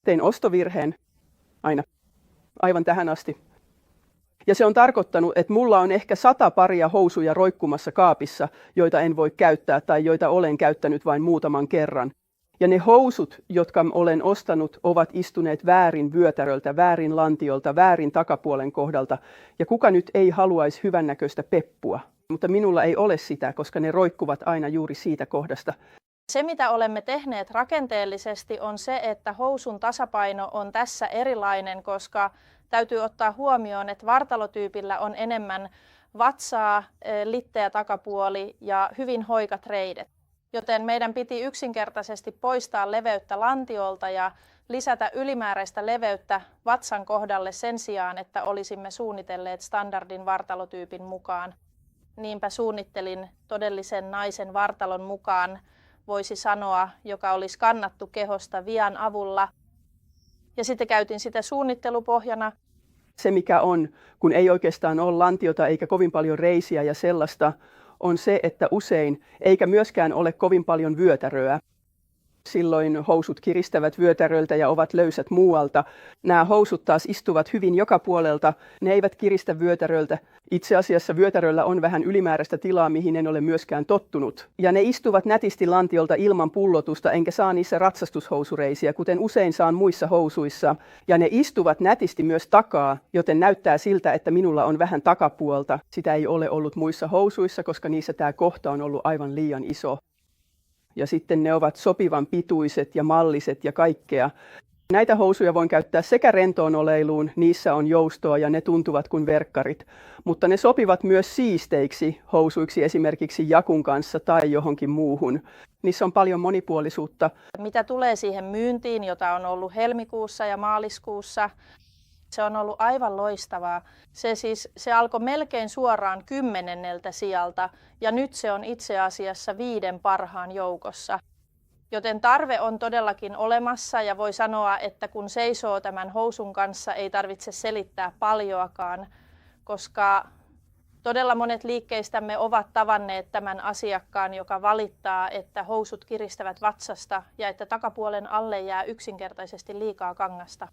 Tein ostovirheen aina, aivan tähän asti. Ja se on tarkoittanut, että mulla on ehkä 100 paria housuja roikkumassa kaapissa, joita en voi käyttää tai joita olen käyttänyt vain muutaman kerran. Ja ne housut, jotka olen ostanut, ovat istuneet väärin vyötäröltä, väärin lantiolta, väärin takapuolen kohdalta. Ja kuka nyt ei haluaisi hyvännäköistä peppua? Mutta minulla ei ole sitä, koska ne roikkuvat aina juuri siitä kohdasta. Se, mitä olemme tehneet rakenteellisesti, on se, että housun tasapaino on tässä erilainen, koska täytyy ottaa huomioon, että vartalotyypillä on enemmän vatsaa, litteä takapuoli ja hyvin hoikat reidet. Joten meidän piti yksinkertaisesti poistaa leveyttä lantiolta ja lisätä ylimääräistä leveyttä vatsan kohdalle sen sijaan, että olisimme suunnitelleet standardin vartalotyypin mukaan. Niinpä suunnittelin todellisen naisen vartalon mukaan, voisi sanoa, joka olisi kannattu kehosta vian avulla. Ja sitten käytin sitä suunnittelupohjana. Se mikä on, kun ei oikeastaan ole lantiota eikä kovin paljon reisiä ja sellaista, on se, että usein eikä myöskään ole kovin paljon vyötäröä. Silloin housut kiristävät vyötäröltä ja ovat löysät muualta. Nämä housut taas istuvat hyvin joka puolelta. Ne eivät kiristä vyötäröltä. Itse asiassa vyötäröllä on vähän ylimääräistä tilaa, mihin en ole myöskään tottunut. Ja ne istuvat nätisti lantiolta ilman pullotusta, enkä saa niissä ratsastushousureisiä, kuten usein saan muissa housuissa. Ja ne istuvat nätisti myös takaa, joten näyttää siltä, että minulla on vähän takapuolta. Sitä ei ole ollut muissa housuissa, koska niissä tämä kohta on ollut aivan liian iso. Ja sitten ne ovat sopivan pituiset ja malliset ja kaikkea. Näitä housuja voin käyttää sekä rentoon oleiluun, niissä on joustoa ja ne tuntuvat kuin verkkarit. Mutta ne sopivat myös siisteiksi housuiksi esimerkiksi jakun kanssa tai johonkin muuhun. Niissä on paljon monipuolisuutta. Mitä tulee siihen myyntiin, jota on ollut helmikuussa ja maaliskuussa, se on ollut aivan loistavaa. Se alkoi melkein suoraan 10. sijalta ja nyt se on itse asiassa 5 parhaan joukossa. Joten tarve on todellakin olemassa ja voi sanoa, että kun seisoo tämän housun kanssa, ei tarvitse selittää paljoakaan, koska todella monet liikkeistämme ovat tavanneet tämän asiakkaan, joka valittaa, että housut kiristävät vatsasta ja että takapuolen alle jää yksinkertaisesti liikaa kangasta.